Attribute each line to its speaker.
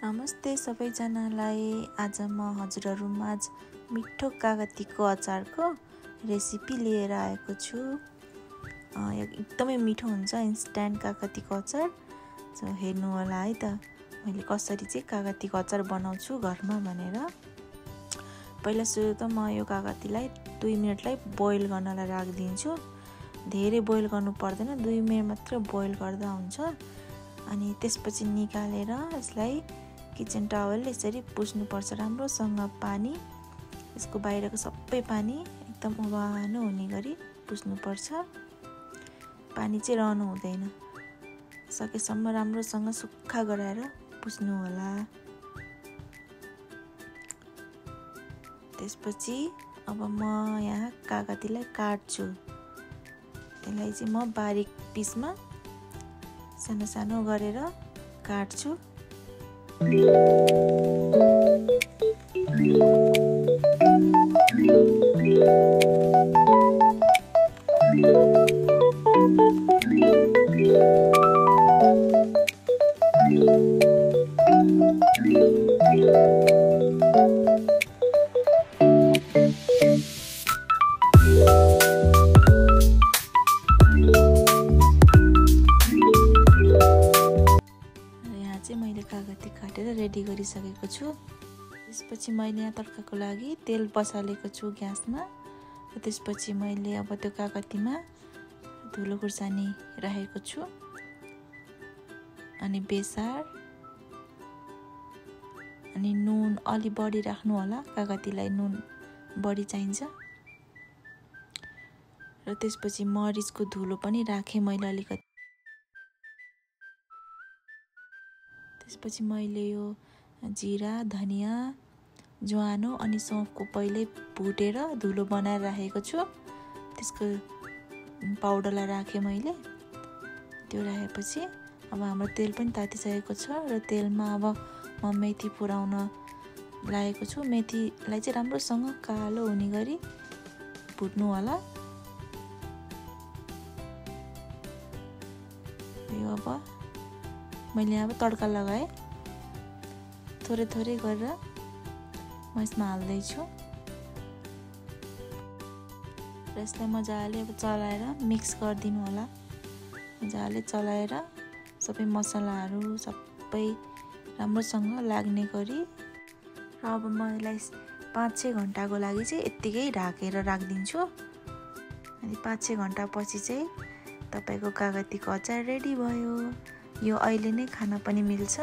Speaker 1: नमस्ते सबैजनालाई। आज म हजुरहरूमाझ मिठो कागतीको अचारको रेसिपी लिएर आएको छु। एकदमै मिठो हुन्छ इन्स्ट्यान्ट कागतीको अचार। सो हेर्नु होला है त मैले कसरी चाहिँ कागतीको अचार बनाउँछु घरमा भनेर। पहिला सुरु त म यो कागतीलाई 2 मिनेटलाई बोइल गर्नलाई राखिदिन्छु। धेरै बोइल गर्नु पर्दैन, 2 मिनेट मात्र बोइल गर्दा हुन्छ। अनि त्यसपछि निकालेर यसलाई किचन टावलले यसरी पुस्नुपर्छ राम्रोसँग पानी। यसको बाहिरको सबै पानी एकदम ओभानो हुने गरी पुस्नुपर्छ। पानी चाहिँ रहनु हुँदैन। सकेसम्म राम्रोसँग सुक्खा गराएर पुस्नु होला। त्यसपछि अब म यहाँ कागतीलाई काट्छु। यसलाई चाहिँ म बारीक पिसमा सानो सानो गरेर काट्छु। मैले कागती काटेर रेडी गरिसकेको छु। त्यसपछि मैले यहाँ तड्काको लागि तेल बसालेको छु ग्यासमा। त्यसपछि मैले अब त्यो कागतीमा धुलो खुर्सानी राखेको छु अनि बेसार अनि नुन अलि बढी राख्नु होला, कागतीलाई नुन बढी चाहिन्छ। र त्यसपछि मरिचको धुलो पनि राखेँ मैले अलिकति। त्यसपछि मैले यो जिरा, धनिया, ज्वानो अनि सौँफको पहिल्यै भुटेर धुलो बनाएर राखेको छु। त्यसको पाउडरलाई राखेँ मैले। त्यो राखेपछि अब हाम्रो तेल पनि तातिसकेको छ र तेलमा अब म मेथी पुराउन लागेको छु। मेथीलाई चाहिँ राम्रोसँग कालो हुने गरी भुट्नु होला। यो अब मैले अब तड्का लगाएँ। थोरै थोरै गरेर म यसमा हाल्दैछु र यसलाई मजाले अब चलाएर मिक्स गरिदिनु होला। मजाले चलाएर सबै मसलाहरू सबै राम्रोसँग लाग्ने गरी। र अब म यसलाई 5-6 घन्टाको लागि चाहिँ यत्तिकै ढाकेर राखिदिन्छु। अनि 5-6 घन्टा पछि चाहिँ तपाईँको कागतीको अचार रेडी भयो। यो अहिले नै खान पनि मिल्छ।